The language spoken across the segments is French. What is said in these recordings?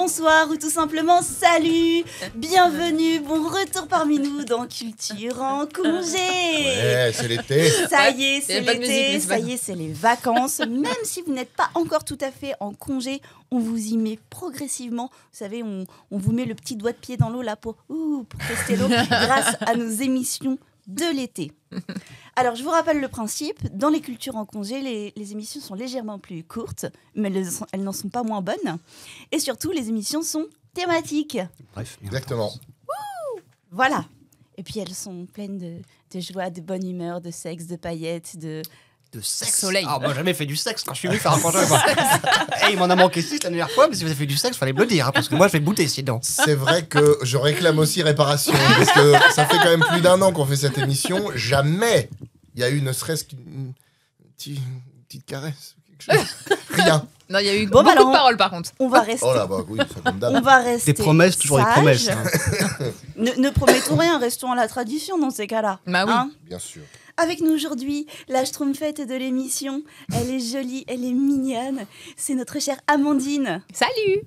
bonsoir ou tout simplement salut, bienvenue, bon retour parmi nous dans Culture en congé. Ouais, c'est l'été. Ça y est, c'est pas de l'été, musique, ça y est, c'est les vacances. Même si vous n'êtes pas encore tout à fait en congé, on vous y met progressivement. Vous savez, on vous met le petit doigt de pied dans l'eau là pour tester l'eau grâce à nos émissions de l'été. Alors, je vous rappelle le principe. Dans les cultures en congé, les émissions sont légèrement plus courtes, mais elles n'en sont pas moins bonnes. Et surtout, les émissions sont thématiques. Bref, Exactement. Voilà. Et puis, elles sont pleines de joie, de bonne humeur, de sexe, de paillettes, de sexe. Soleil. Ah, moi, j'ai jamais fait du sexe quand je suis venu faire un congé. Et il m'en a manqué 6 la dernière fois, mais si vous avez fait du sexe, fallait me le dire, hein, parce que moi, je vais bouter sinon. C'est vrai que je réclame aussi réparation, parce que ça fait quand même plus d'1 an qu'on fait cette émission. Jamais il y a eu ne serait-ce qu'une petite caresse. Quelque chose. Rien. Non, il y a eu Bon, beaucoup alors, de paroles par contre. On va rester. Oh là, bah oui, ça comme On d'hab. va rester Des promesses, toujours des sages. promesses. Hein. Ne promettons rien, restons à la tradition dans ces cas-là. Bah oui. Bien sûr. Avec nous aujourd'hui, la schtroumpfette de l'émission. Elle est jolie, elle est mignonne. C'est notre chère Amandine. Salut.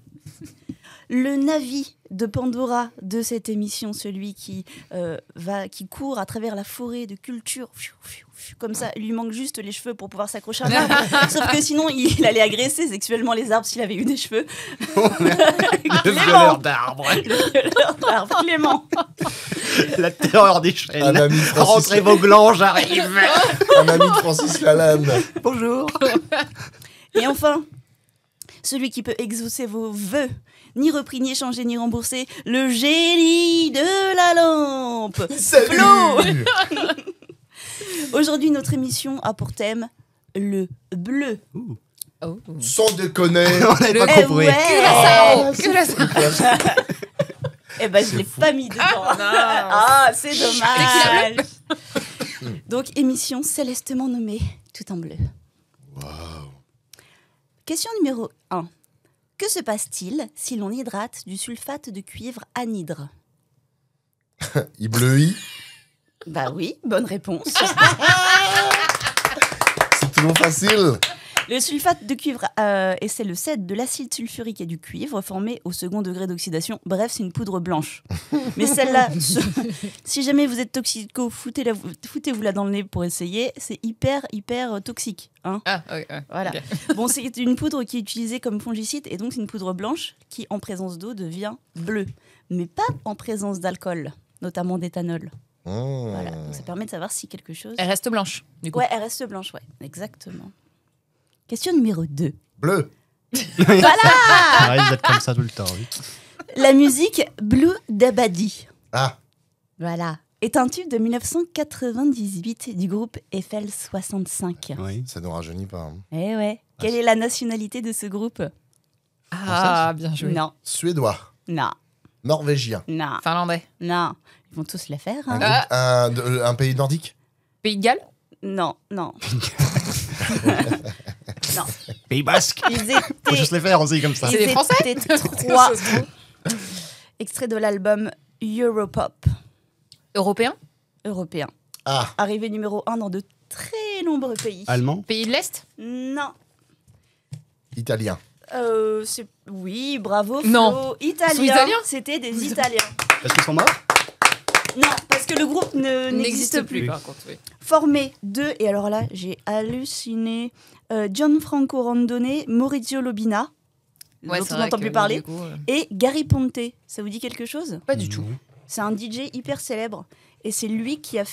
Le Navi de Pandora de cette émission, celui qui court à travers la forêt de culture. Comme ça, il lui manque juste les cheveux pour pouvoir s'accrocher à un arbre. Sauf que sinon, il allait agresser sexuellement les arbres s'il avait eu des cheveux. Le violeur d'arbre. Le violeur d'arbres, Clément. La terreur des chaînes. Un ami de Francis, Rentrez vos glands, j'arrive. un ami de Francis Lalanne. Bonjour. Et enfin, celui qui peut exaucer vos vœux, ni repris, ni échangé, ni remboursé, le génie de la lampe. Salut. Aujourd'hui, notre émission a pour thème le bleu. Oh. Sans déconner. On n'avait pas Eh compris. ouais. Que la Eh ben, je l'ai pas mis dedans. Ah, c'est dommage. Donc, émission célestement nommée Tout en bleu. Waouh. Question numéro 1. Que se passe-t-il si l'on hydrate du sulfate de cuivre anhydre? Il bleuit. Bah oui, bonne réponse. C'est toujours facile. Le sulfate de cuivre, et c'est le cède de l'acide sulfurique et du cuivre formé au second degré d'oxydation. Bref, c'est une poudre blanche. Mais celle-là, si jamais vous êtes toxico, foutez-vous-la dans le nez pour essayer. C'est hyper toxique. Hein. Ah, ouais. Voilà. Ok. Bon, c'est une poudre qui est utilisée comme fongicide et donc c'est une poudre blanche qui, en présence d'eau, devient bleue. Mais pas en présence d'alcool, notamment d'éthanol. Voilà. Donc ça permet de savoir si quelque chose... Elle reste blanche, du coup. Ouais, elle reste blanche, ouais. Exactement. Question numéro 2. Bleu. Voilà. Ça arrive d'être comme ça tout le temps. Oui. La musique Blue Dabadi, Ah, voilà, est un tube de 1998 du groupe Eiffel 65. Oui. ça nous rajeunit pas. Hein. Eh ouais. Quelle est la nationalité de ce groupe? Ah, bien joué. Non, Suédois. non, Norvégien. non, Finlandais. non. Ils vont tous la faire, hein? Un pays nordique. Pays de Galles. Non, non. Non. Pays basque. Ils Faut étaient... juste les faire aussi comme ça. C'est des Français. étaient 3. Extrait de l'album Europop, Européen. européen. Ah, Arrivé numéro 1 dans de très nombreux pays. Allemand. Pays de l'Est. Non. italien. Oui, bravo Flo. Non. Italien. Sont italiens C'était des Italiens. Parce qu'ils sont morts. Non, parce que le groupe n'existe plus. par contre, oui. Formé de, et alors là, j'ai halluciné, Gianfranco Randone, Maurizio Lobina, Ouais, dont c'est on vrai n'entend que, plus parler, du coup, et Gary Ponte. Ça vous dit quelque chose? Pas du tout. C'est un DJ hyper célèbre. Et c'est lui qui a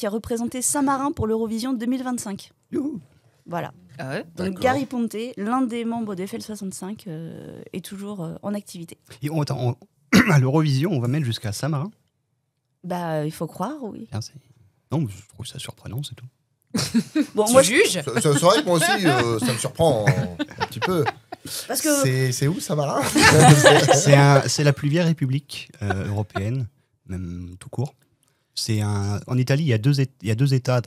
représenté Saint-Marin pour l'Eurovision 2025. Youhou. Voilà. Ah ouais. Donc D'accord. Gary Ponte, l'un des membres d'Eiffel 65, est toujours en activité. Et à l'Eurovision, on va mettre jusqu'à Saint-Marin. Bah, il faut croire, oui. Bien, non, mais je trouve ça surprenant, c'est tout. Bon, Tu moi, juges. C'est vrai que moi aussi, ça me surprend un petit peu. parce que C'est où, Saint-Marin? C'est la plus vieille république européenne, même tout court. En Italie, il y a deux États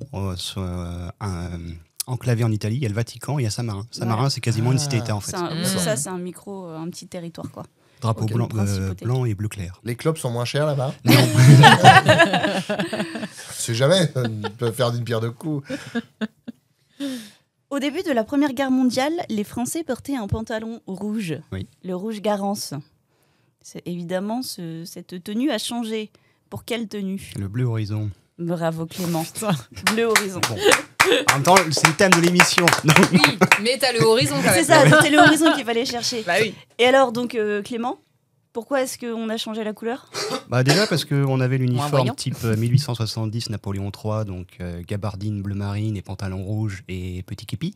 enclavés en Italie. Il y a le Vatican et il y a Saint-Marin. Saint-Marin, c'est quasiment une cité-État, en fait. c'est un micro, un petit territoire, quoi. Drapeau Ok, blanc, principauté. blanc et bleu clair. Les clopes sont moins chères là-bas? Non. Je sais jamais, ils peuvent faire d'une pierre deux coups. Au début de la Première Guerre mondiale, les Français portaient un pantalon rouge, Oui. le rouge Garance. Évidemment, cette tenue a changé. Pour quelle tenue? Le bleu horizon. Bravo Clément. Bleu horizon. Bon. En même temps, c'est le thème de l'émission. Non. Oui, mais t'as le horizon quand même. C'est ça, c'était le horizon qu'il fallait chercher. Bah oui. Et alors, donc, Clément, pourquoi est-ce qu'on a changé la couleur? Bah déjà parce qu'on avait Moins l'uniforme voyant. type 1870 Napoléon III, donc gabardine bleu marine et pantalon rouge et petit képi.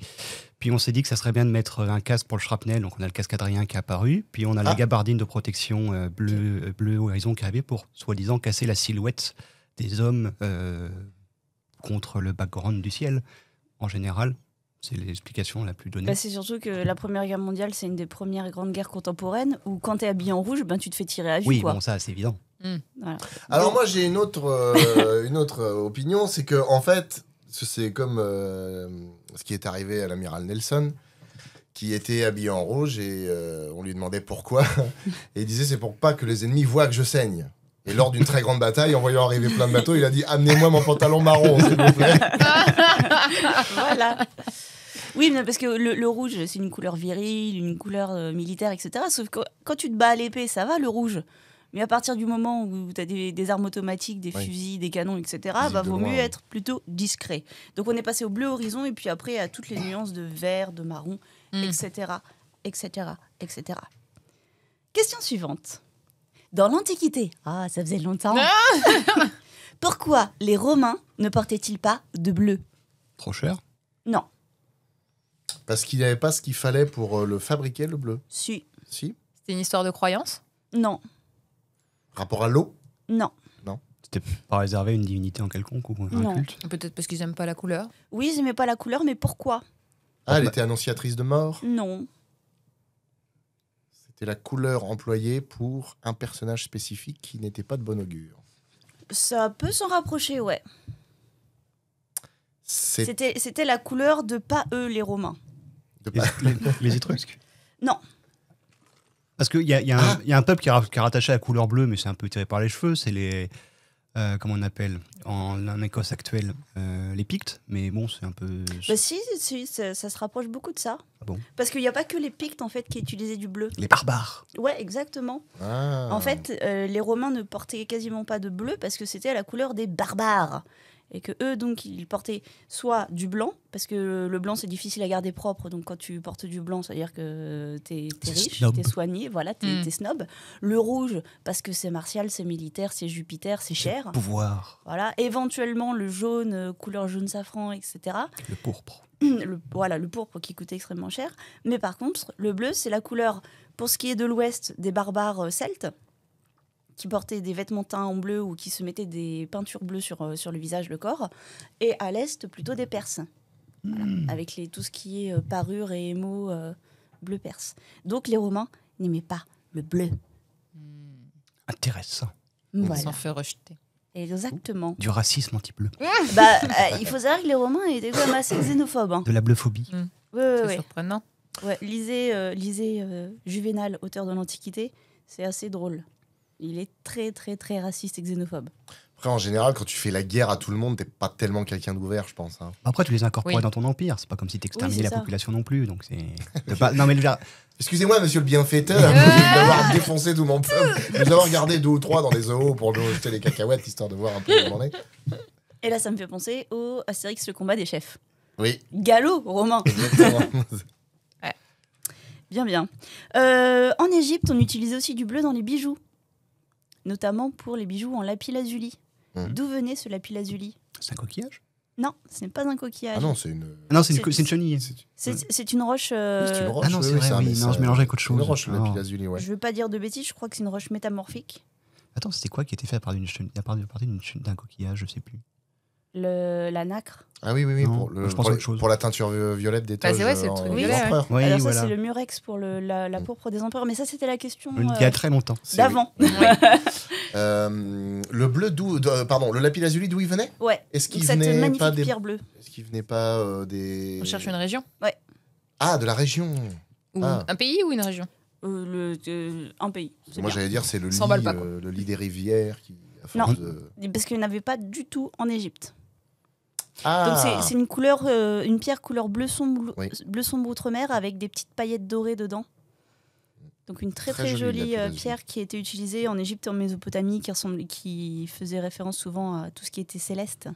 Puis on s'est dit que ça serait bien de mettre un casque pour le shrapnel, donc on a le casque Adrien qui est apparu. Puis on a la gabardine de protection bleu horizon qui est arrivée pour soi-disant casser la silhouette des hommes contre le background du ciel. En général, c'est l'explication la plus donnée. Bah, c'est surtout que la Première Guerre mondiale, c'est une des premières grandes guerres contemporaines où quand t'es habillé en rouge, ben, tu te fais tirer à vue. Oui, quoi. bon ça c'est évident. Voilà. Alors moi j'ai une autre opinion, c'est que en fait c'est comme ce qui est arrivé à l'amiral Nelson, qui était habillé en rouge et on lui demandait pourquoi et il disait c'est pour pas que les ennemis voient que je saigne. Et lors d'une très grande bataille, en voyant arriver plein de bateaux, il a dit amenez-moi mon pantalon marron s'il vous plaît. Voilà. Oui, mais parce que le rouge, c'est une couleur virile, une couleur militaire, etc. Sauf que quand tu te bats à l'épée, ça va, le rouge. Mais à partir du moment où tu as des armes automatiques, des Oui. fusils, des canons, etc., Visible bah, de vaut loin, mieux ouais. être plutôt discret. Donc on est passé au bleu horizon et puis après à toutes les nuances de vert, de marron, etc., etc., etc. Question suivante. Dans l'Antiquité, ça faisait longtemps, pourquoi les Romains ne portaient-ils pas de bleu? Trop cher. Non, Parce qu'il n'y avait pas ce qu'il fallait pour le fabriquer, le bleu. si, Si. C'était une histoire de croyance. non, Rapport à l'eau. non. C'était pas réservé à une divinité en quelconque ou un Non. culte. Peut-être parce qu'ils aiment pas la couleur. Oui, j'aimais pas la couleur, mais pourquoi? Ah, elle était annonciatrice de mort. Non. C'était la couleur employée pour un personnage spécifique qui n'était pas de bon augure. Ça peut s'en rapprocher, ouais. C'est C'était la couleur de pas eux, les Romains. de Les, pas- les Étrusques. Non. Parce qu'il y a un peuple qui est rattaché à la couleur bleue, mais c'est un peu tiré par les cheveux. C'est les. Comment on appelle en Écosse actuelle les Pictes. Mais bon, c'est un peu. Bah si, ça se rapproche beaucoup de ça. Ah bon. Parce qu'il n'y a pas que les Pictes, en fait, qui utilisaient du bleu. Les barbares. Ouais, exactement. Ah. En fait, les Romains ne portaient quasiment pas de bleu parce que c'était la couleur des barbares. Et que eux, donc, ils portaient soit du blanc, parce que le blanc, c'est difficile à garder propre. Donc, quand tu portes du blanc, ça veut dire que t'es C'est riche, snob. t'es soigné, voilà, t'es snob. Le rouge, parce que c'est martial, c'est militaire, c'est Jupiter, c'est cher. Pouvoir. Voilà. Éventuellement, le jaune, couleur jaune safran, etc. Le pourpre. Voilà, le pourpre qui coûtait extrêmement cher. Mais par contre, le bleu, c'est la couleur, pour ce qui est de l'ouest, des barbares celtes, qui portaient des vêtements teints en bleu ou qui se mettaient des peintures bleues sur le visage, le corps. Et à l'est, plutôt des Perses. Voilà, avec tout ce qui est parure et émaux bleu perse. Donc les Romains n'aimaient pas le bleu. Intéressant. Ils Voilà. s'en fait rejeter. Exactement. Du racisme anti-bleu. Il faut savoir que les Romains étaient quand même assez xénophobes. Hein. De la bleuphobie. Ouais, C'est ouais. surprenant. Ouais, lisez Juvénal, auteur de l'Antiquité, c'est assez drôle. Il est très très très raciste et xénophobe. Après, en général, quand tu fais la guerre à tout le monde, t'es pas tellement quelqu'un d'ouvert, je pense. Hein. Après, tu les incorpores Oui. dans ton empire. C'est pas comme si tu exterminais Oui, c'est la ça. population non plus. Donc c'est. Non, mais Excusez-moi, monsieur le bienfaiteur, d'avoir défoncé tout mon peuple, de nous avoir gardé 2 ou 3 dans des zoos pour nous jeter les cacahuètes, histoire de voir un peu où on en est. Et là, ça me fait penser au Astérix, le combat des chefs. Oui, Gallo-romain. exactement. Bien, bien. En Égypte, on utilisait aussi du bleu dans les bijoux. Notamment pour les bijoux en lapis-lazuli. D'où venait ce lapis-lazuli? c'est un coquillage. Non, ce n'est pas un coquillage. Ah non, c'est une... Non, c'est C'est- une chenille. C'est une roche... C'est une roche, Ah non, c'est oui, vrai, un oui. message. Non, je mélangeais avec autre C'est une chose. roche, le Non. lapis-lazuli, ouais. Je veux pas dire de bêtises, je crois que c'est une roche métamorphique. Attends, c'était quoi qui était fait à part d'un coquillage, je sais plus. La nacre. Ah oui, oui, oui, Non, je pense à autre chose. pour la teinture violette des Bah, toges c'est vrai, c'est le en- truc des violet, empereurs. Oui, Alors ça, voilà. c'est le murex pour la pourpre des empereurs. Mais ça, c'était la question Il y a très longtemps. C'est- d'avant. Le bleu pardon, le lapis-lazuli d'où il venait? Ouais. Est-ce qu'il Donc, cette venait magnifique pas des... pierre bleue. Est-ce qu'il venait pas des... On cherche une région. Ah, de la région. Ou Ah. un pays ou une région? Un pays. c'est Moi, bien. j'allais dire, c'est le 100 balles pas, quoi. le lit des rivières qui, à Non. force de... Parce qu'il n'y en avait pas du tout en Égypte. Ah. Donc c'est une couleur, une pierre couleur bleu sombre, Oui. bleu sombre outre-mer avec des petites paillettes dorées dedans. Donc une très Très très jolie, jolie lapis lazuli. pierre qui a été utilisée en Égypte et en Mésopotamie, qui faisait référence souvent à tout ce qui était céleste.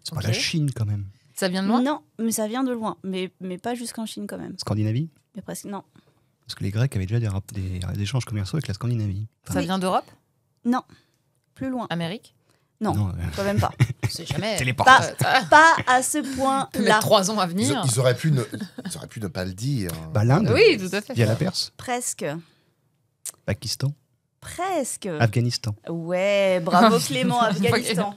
C'est pas Ok. la Chine quand même. Ça vient de loin. Non, mais ça vient de loin, mais pas jusqu'en Chine quand même. Scandinavie. Mais presque non. Parce que les Grecs avaient déjà des échanges commerciaux avec la Scandinavie. Ça Oui. vient d'Europe, Non, plus loin. Amérique. Non, quand même pas. C'est jamais. Téléport. Ça Pas à ce peut mettre point-là. 3 ans à Ils, venir. ils auraient pu ne pas le dire. Bah, l'Inde, Oui, tout à fait. via la Perse. Presque. Pakistan, Presque. Afghanistan. Ouais, bravo Clément, Afghanistan.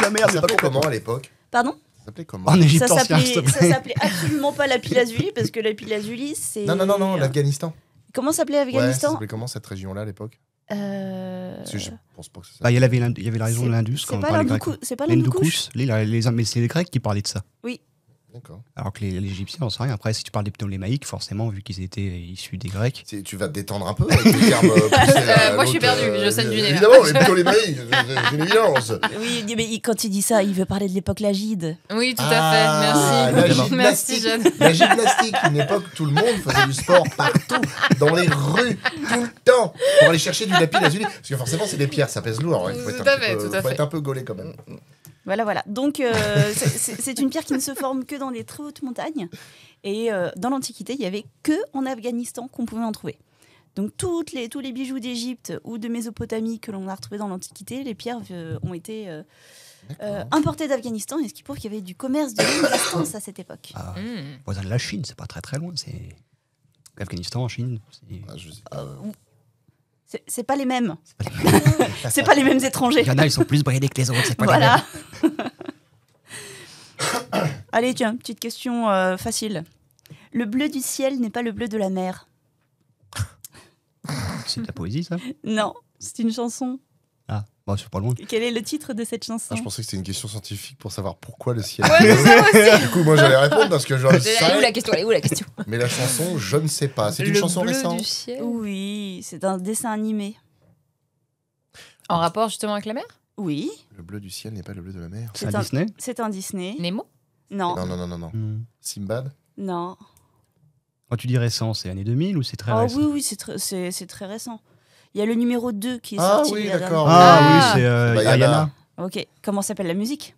La merde, Ça s'appelait comment à l'époque? Pardon? Ça s'appelait comment? En Ça Égypte ancien, s'il te s'appelait plaît. ça s'appelait absolument pas lapis-lazuli parce que lapis-lazuli c'est. Non, l'Afghanistan. Comment s'appelait Ouais, ça Afghanistan? s'appelait comment cette région-là à l'époque? Parce que je pense pas que c'est ça. Bah, il y avait la région de l'Indus C'est quand on pas parlait grec. l'Hindoukouche. C'est pas l'Hindoukouche. L'Hindoukouche, mais c'est les Grecs qui parlaient de ça. D'accord. Alors que les Égyptiens, on sait rien. Après, si tu parles des ptolémaïques, forcément, vu qu'ils étaient issus des Grecs. Tu vas te détendre un peu avec les termes poussés à Moi, je suis l'autre, perdu, je saigne du nez, là. Évidemment, les ptolémaïques, c'est une évidence. Oui, mais quand il dit ça, il veut parler de l'époque lagide. Oui, tout Ah, à la fait. Merci. gymnastique. Merci, Jeanne. La gymnastique, une époque où tout le monde faisait du sport partout, dans les rues, tout le temps, pour aller chercher du lapis lazuli. Parce que forcément, c'est des pierres, ça pèse lourd. Il faut être Tout à fait, faut être un peu gaulé quand même. Voilà. Donc, c'est une pierre qui ne se forme que dans les très hautes montagnes. Et dans l'Antiquité, il y avait que en Afghanistan qu'on pouvait en trouver. Donc, tous les bijoux d'Égypte ou de Mésopotamie que l'on a retrouvés dans l'Antiquité, les pierres ont été importées d'Afghanistan, et ce qui prouve qu'il y avait du commerce de longue distance à cette époque. Ah, Mm. voisin de la Chine, c'est pas très très loin. C'est Afghanistan, Chine. Ah, je sais pas. C'est pas les mêmes. C'est pas les mêmes étrangers. Il y en a, ils sont plus bridés que les autres. C'est pas les Voilà. mêmes. Allez, tiens, petite question facile. Le bleu du ciel n'est pas le bleu de la mer. C'est de la poésie, ça. Non, c'est une chanson. Ah, bah, c'est pas loin. Quel est le titre de cette chanson? Ah, je pensais que c'était une question scientifique pour savoir pourquoi le ciel. Ouais, c'est ça aussi. Du coup, moi, j'allais répondre parce que je Elle est où sais. la question? Elle est où la question? Mais la chanson, je ne sais pas. C'est une Le chanson bleu récente. du ciel. Oui, c'est un dessin animé. En rapport justement avec la mer? Oui, Le bleu du ciel n'est pas le bleu de la mer. C'est C'est un un- Disney. c'est un Disney. Nemo? Non, Non. Hmm. Simbad. non. Quand tu dis récent, c'est années 2000 ou c'est très Oh récent? oui, c'est très récent. Il y a le numéro 2 qui est Ah sorti. oui, la d'accord. dernière- Ah, Ah. oui, c'est Bayana. Ayana. Ok, comment s'appelle la musique?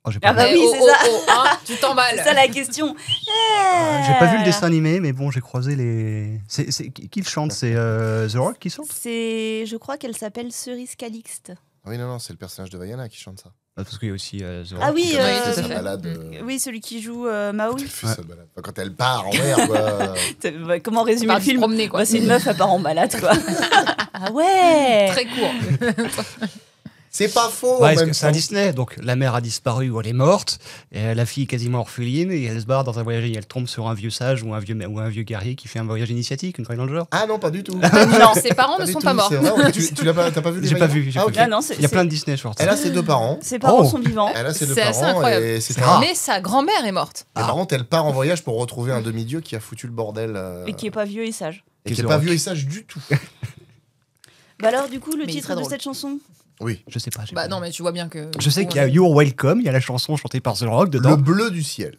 Oh, j'ai Ah pas, bah oui, c'est ça. Hein, tu t'emballes. C'est ça la question. j'ai pas vu le dessin animé, mais bon, j'ai croisé les. Qui le chante? C'est The Rock qui chante? Je crois qu'elle s'appelle Cerise Calixte. Ah oui, non, c'est le personnage de Vaiana qui chante ça. Ah, parce qu'il y a aussi The Rock. Ah oui, qui Oui, chante. tout à sa fait. balade. Oui, celui qui joue Quand Maui. elle fait sa balade. Enfin, quand elle part en mer, quoi. Comment résumer Par le film? promener quoi. Bah, c'est une meuf à part en balade, quoi. Ah ouais. Très court. C'est pas faux. Ouais, en même c'est un temps. Disney, donc la mère a disparu ou elle est morte, et la fille est quasiment orpheline, et elle se barre dans un voyage, et elle tombe sur un vieux sage ou un vieux guerrier qui fait un voyage initiatique, une connerie dans le genre. Ah non, pas du tout. Non, ses parents ne du sont tout, pas morts. c'est vrai. Tu l'as pas, t'as pas vu les J'ai pas Vaiana vu, j'ai Ah, pas ok. vu. Ah non, Il y a plein de Disney, je crois. Elle a ses deux parents. Ses parents Oh. sont vivants. Elle a ses deux C'est assez parents. incroyable. Et c'est C'est un. rare. Mais sa grand-mère est morte. Et par contre, elle part en voyage pour retrouver un demi-dieu qui a foutu le bordel. Et qui est pas vieux et sage. Et qui The est pas Rock. vieux et sage du tout. Bah alors, du coup, le Mais il titre serait de drôle. cette chanson? Oui. Je sais pas. j'ai Bah pas non, vu. mais tu vois bien que. Je sais qu'il y a You're Welcome, il y a la chanson chantée par The Rock Le dedans. bleu du ciel.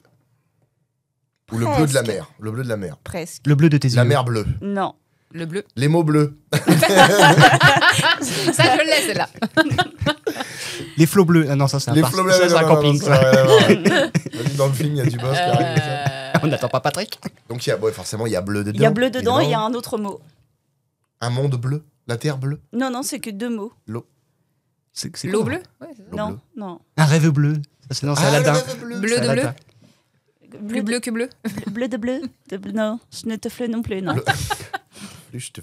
Ou le bleu de la Presque. mer. Le bleu de la mer. Presque. Le bleu de tes yeux. La mer bleue. Non. Le bleu. Les mots bleus. Ça, je l'ai, celle-là. Les flots bleus. Ah non, ça c'est un, Les par- flots ça, bleus. c'est un camping. ça, ça. rien à voir. Vas-y, dans le film, il y a du boss qui arrive. ça. On n'attend pas Patrick. Donc, il y a, ouais, forcément, il y a bleu dedans. Il y a bleu dedans et il y a évidemment. un autre mot. Un monde bleu. La terre bleue. Non, c'est que 2 mots. C'est L'eau quoi, bleue? Ouais, c'est ça. L'eau Non, bleue. non. Un rêve bleu. Ça c'est dans Ah, Aladdin. le rêve bleu. Bleu C'est de bleu? Aladdin. Plus bleu que bleu? Bleu de bleu. Non, je ne te fleu non plus, non. Le- Fluchte.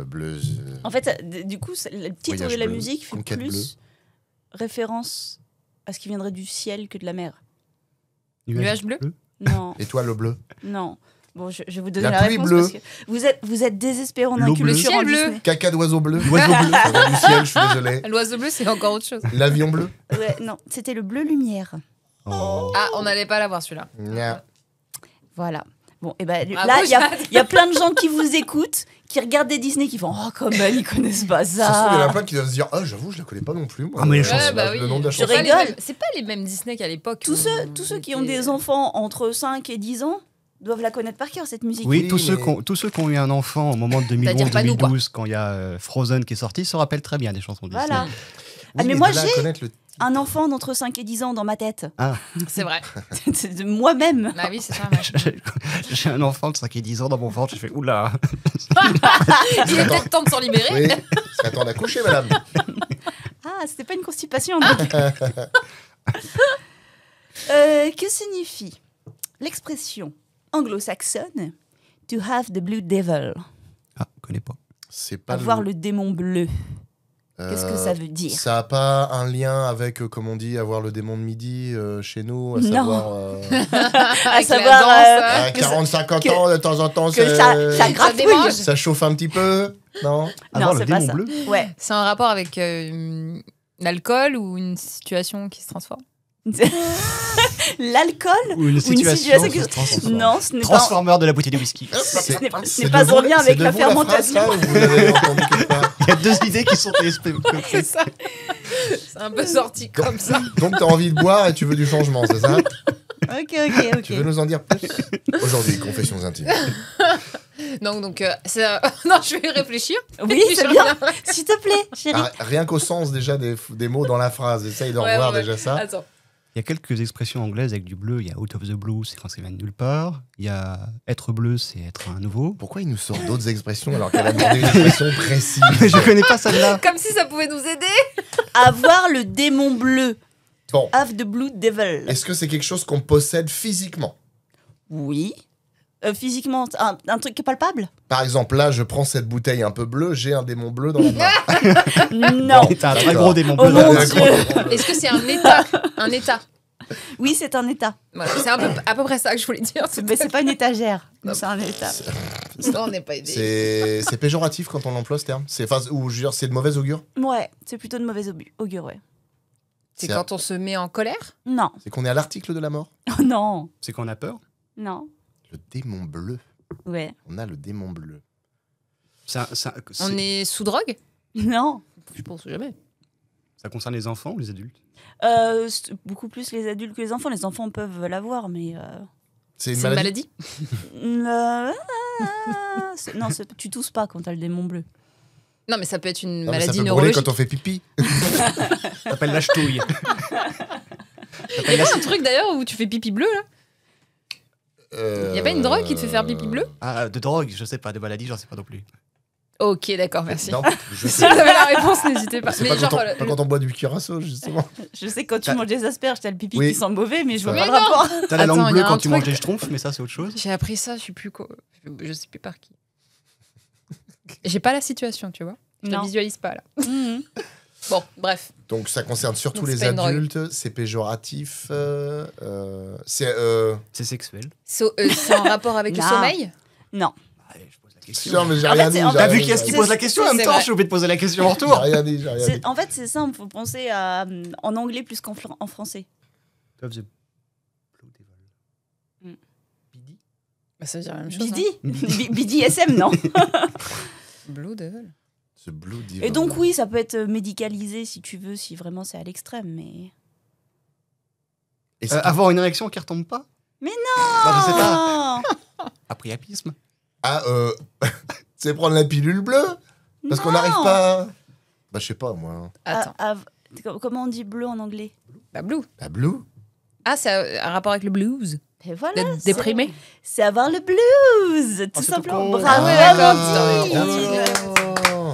Bleu. En fait, du coup, le titre Voyage de la bleu, musique fait conquête plus référence à ce qui viendrait du ciel que de la mer. Nuage bleu? Non, Étoile bleue. non. Bon, je vais vous donner La la, pluie réponse bleue. parce que vous êtes désespérant L'eau bleue. d'inculture Le en ciel bleu. Disney. Caca d'oiseau bleu. L'oiseau bleu. Ça vient du ciel, je suis désolé. L'oiseau bleu, c'est encore autre chose. L'avion bleu. Ouais, non, c'était le bleu lumière. Oh. Ah, on n'allait pas l'avoir celui-là. Nya. Voilà. Bon, et ben Ah, là, bon, il y a plein de gens qui vous écoutent, qui regardent des Disney, qui font oh comme elle, ils connaissent pas Ça se trouve, il y en a ça. plein qui doivent se dire ah j'avoue je la connais pas non plus moi. Ah, mais les Ouais, chansons- bah oui. Le nom de la Je chanson. C'est pas les rigole. mêmes- C'est pas les mêmes Disney qu'à l'époque. Tous où ceux on qui ont était- des enfants entre 5 et 10 ans doivent la connaître par cœur cette musique. Oui, Oui, tous, ceux mais- tous ceux qui ont eu un enfant au moment de C'est-à-dire pas nous, quoi. 2011-2012, quand il y a Frozen qui est sorti, se rappellent très bien des chansons Disney. Voilà. Oui, Ah, mais moi, de là à j'ai- connaître le Un enfant d'entre 5 et 10 ans dans ma tête. C'est vrai. C'est de moi-même. Bah oui, c'est ça. ouais. J'ai un enfant de 5 et 10 ans dans mon ventre, j'ai fait oula. Il est peut-être temps de s'en libérer. Oui, il serait temps d'accoucher madame. Ah, c'était pas une constipation. donc. Que signifie l'expression anglo-saxonne to have the blue devil? Ah, je connais pas. C'est pas Avoir le démon bleu. Qu'est-ce que ça veut dire? Ça a pas un lien avec, comme on dit, avoir le démon de midi chez nous, à Non. savoir À Avec la savoir danse, à que ça- 40-50 que- ans, de temps en temps, que ça gratouille. démange. ça chauffe un petit peu, non? Avoir c'est le pas démon ça. bleu. Ouais. C'est un rapport avec l'alcool ou une situation qui se transforme? L'alcool? Ou une situation situation qui- qui se transforme. Non, ce n'est pas. Transformeur de la bouteille de whisky. Ce n'est pas C'est en de vous- lien c'est avec de la vous phrase, fermentation. ça, ou vous l'avez entendu quelque part. Il y a deux idées qui sont exprimées. C'est ça. C'est un peu sorti comme ça. Donc, tu as envie de boire et tu veux du changement, c'est ça? Ok. Tu veux nous en dire plus? Aujourd'hui, confessions intimes. Donc non, je vais réfléchir. Oui, Puis c'est je bien. reviens. S'il te plaît, chérie. Ah, rien qu'au sens déjà des mots dans la phrase, essaye de Ouais, revoir ouais. déjà ça. Attends. Il y a quelques expressions anglaises avec du bleu. Il y a out of the blue, c'est quand ça vient de nulle part. Il y a être bleu, c'est être un nouveau. Pourquoi il nous sort d'autres expressions alors qu'elle a demandé une expression précise? Je connais pas celle-là. Comme si ça pouvait nous aider. Avoir le démon bleu. Bon, Have the blue devil. est-ce que c'est quelque chose qu'on possède physiquement? Oui. Physiquement, un truc qui est palpable? Par exemple, là, je prends cette bouteille un peu bleue, j'ai un démon bleu dans la main. Non. T'as un très D'accord. gros démon Oh bleu dans mon la Dieu. main. Est-ce que c'est un état? Un état. Oui, c'est un état. Voilà, c'est à peu près ça que je voulais dire. Mais c'est pas une étagère. Mais c'est un état. Non, on n'est pas aidé. C'est péjoratif quand on emploie ce terme. Ou je veux dire, c'est de mauvaise augure. Ouais, c'est plutôt de mauvais augure, ouais. C'est quand on se met en colère? Non. C'est qu'on est à l'article de la mort. Oh non. C'est qu'on a peur. Non. Le démon bleu. Ouais. On a le démon bleu. On est sous drogue? Non. Je pense jamais. Ça concerne les enfants ou les adultes? C'est beaucoup plus les adultes que les enfants. Les enfants peuvent l'avoir, mais. C'est une C'est une maladie. maladie? Non, tu tousses pas quand t'as le démon bleu. Non, mais ça peut être une Non, mais ça maladie peut brûler neurologique. quand on fait pipi. Ça s'appelle la ch'touille. Il y a pas un truc d'ailleurs où tu fais pipi bleu là? Y a pas une drogue qui te fait faire pipi bleu? Ah, de drogue, je sais pas. De maladie, j'en sais pas non plus. Ok, d'accord, merci. Non, je Si sais. vous avez la réponse, n'hésitez pas. C'est Mais pas, genre, pas quand on boit du curaçao, justement. Je sais que quand tu manges des asperges, t'as le pipi Oui. qui sent mauvais, mais je vois Mais pas le non. rapport. T'as la Attends, langue y bleue a un quand tu manges truc. des schtroumpfs, mais ça, c'est autre chose. j'ai appris ça, je sais plus quoi. Je sais plus par qui. J'ai pas la situation, tu vois. Je la Non. visualise pas là. Mhm. Bon, bref. Donc ça concerne surtout Donc, c'est les pas une drogue. adultes, c'est péjoratif. C'est C'est sexuel. C'est en rapport avec le Non. sommeil? Non. Allez, je pose la question. Non, mais j'ai En rien fait, dit. c'est- en j'ai fait, T'as vu rien qui est-ce dit, qui c'est- pose la question en c'est même temps? vrai. J'ai oublié de poser la question en J'ai retour. rien dit, j'ai rien dit. En fait, c'est simple. Faut penser en anglais plus en français. Of the Blue Devil. Mm. Bidi. Bah, ça veut dire la même chose. BD BDSM, non. Blue Devil. Ce Blue Devil. Et donc, oui, ça peut être médicalisé si tu veux, si vraiment c'est à l'extrême, mais. Est-ce que- Avoir une érection qui retombe pas? Mais Bah, je sais pas. Oh A priapisme. Ah, c'est prendre la pilule bleue? Parce qu'on Non. n'arrive pas. Bah, je sais pas, moi. Attends. Comment on dit bleu en anglais? Bah, Blue. La blue? Ah, c'est un rapport avec le blues. Et voilà. D'être déprimé. C'est avoir le blues, tout c'est simplement. tout con. Bravo, Ah ouais, d'accord. Amandine. Oh.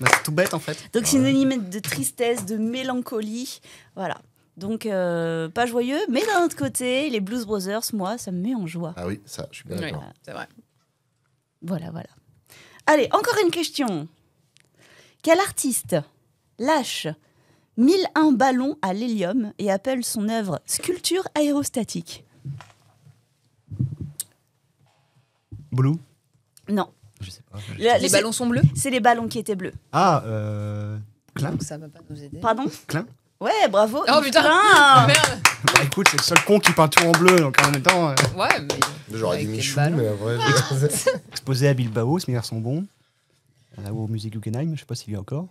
Bah, c'est tout bête en fait. Donc synonyme de tristesse, de mélancolie, voilà. Donc pas joyeux, mais d'un autre côté, les Blues Brothers, moi, ça me met en joie. Ah oui, ça, je suis bien Oui, d'accord. c'est vrai. Voilà. Allez, encore une question. Quel artiste lâche 1001 ballons à l'hélium et appelle son œuvre sculpture aérostatique? Blue. Non, Je sais pas. Les ballons sont bleus? c'est les ballons qui étaient bleus. Ah, Klein. Donc ça va pas nous aider. Pardon? Klein. Ouais, bravo. Oh putain Plein. Merde. Bah, écoute, c'est le seul con qui peint tout en bleu, donc en même temps, Ouais, mais... J'aurais dit Avec Michou, quel ballon. mais après. exposé à Bilbao, ces garçons bons. Au musée Guggenheim, je sais pas s'il y a encore.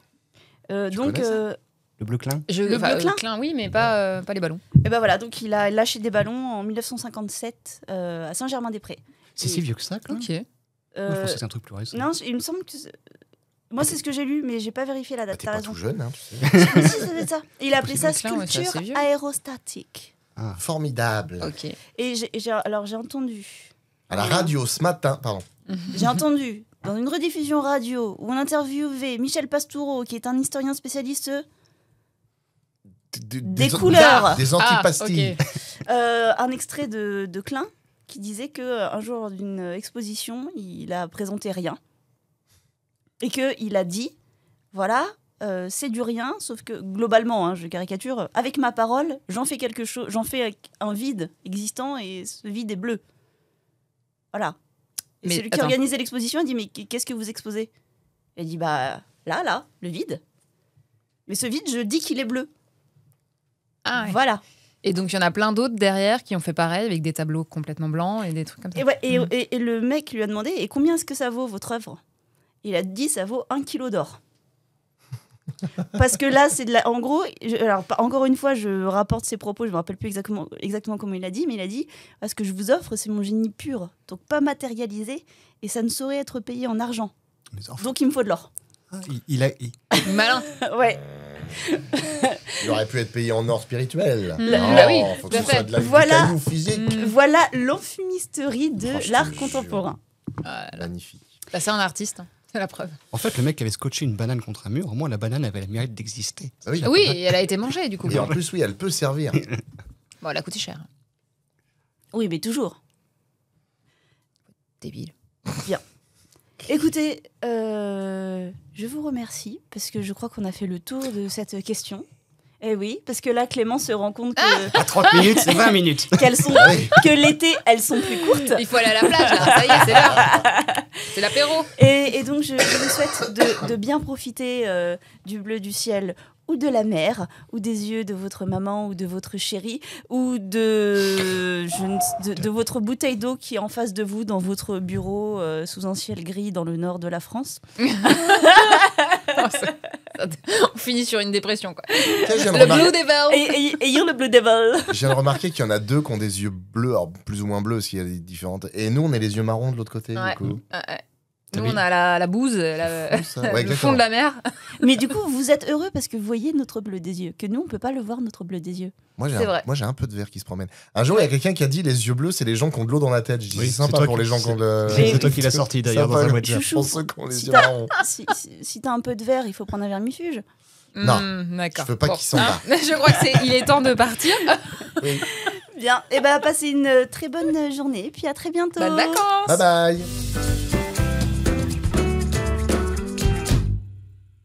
Donc, connais ça Le bleu clin. Le bleu clin oui, mais pas les ballons. et ben voilà, donc il a lâché des ballons en 1957 à Saint-Germain-des-prés. C'est si vieux que ça, quand même. Ok. Moi, je pensais que c'est un truc plus récent. Non, il me semble que moi c'est ce que j'ai lu, mais j'ai pas vérifié la Bah, date. t'es T'as pas raison. tout jeune, hein, tu sais. Si, ça doit être ça. Il a appelé ça Le clin, ouais, c'est sculpture assez vieux. aérostatique. Formidable. Ok. Et j'ai entendu. À la radio ce matin, pardon. J'ai entendu dans une rediffusion radio où on interviewait Michel Pastoureau, qui est un historien spécialiste Des couleurs. Des antipastilles. Ok. un extrait de Klein qui disait qu'un jour lors d'une exposition, il a présenté rien. Et qu'il a dit, voilà, c'est du rien, sauf que globalement, hein, je caricature, avec ma parole, j'en fais quelque chose, j'en fais un vide existant et ce vide est bleu. Voilà. Et Mais celui qui attends. organisait l'exposition a dit, mais qu'est-ce que vous exposez? Il a dit, bah là, le vide. Mais ce vide, je dis qu'il est bleu. Ah, ouais. Voilà. Et donc, il y en a plein d'autres derrière qui ont fait pareil avec des tableaux complètement blancs et des trucs comme ça. Et, ouais, et le mec lui a demandé, et combien est-ce que ça vaut votre œuvre? Il a dit, ça vaut 1 kilo d'or. Parce que là, c'est de la... En gros, alors, encore une fois, je rapporte ses propos, je ne me rappelle plus exactement comment il a dit, mais il a dit, ce que je vous offre, c'est mon génie pur, donc pas matérialisé, et ça ne saurait être payé en argent. Mais enfin, Donc il me faut de l'or. Malin. Ouais. Il aurait pu être payé en or spirituel. Bah oui, faut tout que à ce soit fait. de la Voilà. caillou physique. Voilà l'enfumisterie de Oh, je te l'art jure. contemporain. Magnifique. Bah, c'est un artiste, hein. C'est la preuve. En fait, le mec avait scotché une banane contre un mur. Au moins, la banane avait le mérite d'exister. Ah oui. Oui, et elle a été mangée du coup. Et en plus, oui, elle peut servir. Bon, elle a coûté cher. Oui, mais toujours. Débile. Écoutez, je vous remercie parce que je crois qu'on a fait le tour de cette question. Eh oui, parce que là, Clément se rend compte À 30 minutes, c'est 20 minutes. que l'été, elles sont plus courtes. Il faut aller à la plage, là. Ça y est, c'est l'heure. C'est l'apéro. Et donc, je vous souhaite de bien profiter du bleu du ciel ou de la mer, ou des yeux de votre maman ou de votre chérie, ou de votre bouteille d'eau qui est en face de vous dans votre bureau sous un ciel gris dans le nord de la France. On finit sur une dépression, quoi. Tiens, je viens de Le remarquer- Blue Devil. Ayons le Blue Devil. je viens de remarquer qu'il y en a deux qui ont des yeux bleus, alors plus ou moins bleus s'il y a des différentes. Et nous, on a les yeux marrons de l'autre côté. Ouais. Du coup. Nous, on a la bouse, Fou, ça. Ouais, le exactement. fond de la mer. Mais du coup, vous êtes heureux parce que vous voyez notre bleu des yeux, que nous, on peut pas le voir, notre bleu des yeux. Moi, C'est vrai. j'ai un peu de verre qui se promène. Un jour, il y a quelqu'un qui a dit les yeux bleus, c'est les gens qui ont de l'eau dans la tête. Je dis, Oui, c'est c'est sympa toi pour qui- les gens qui ont de. C'est toi qui l'as sorti d'ailleurs dans un Sympa, WhatsApp. Chouchou. Pour ceux qui ont les Si yeux t'as- marrons. Si t'as un peu de verre, il faut prendre un vermifuge. Non, D'accord. je veux pas Bon. qu'ils s'en Hein, je crois que il est temps de partir. Oui. Bien, et ben passez une très bonne journée, puis à très bientôt. Bonnes vacances. Bye bye.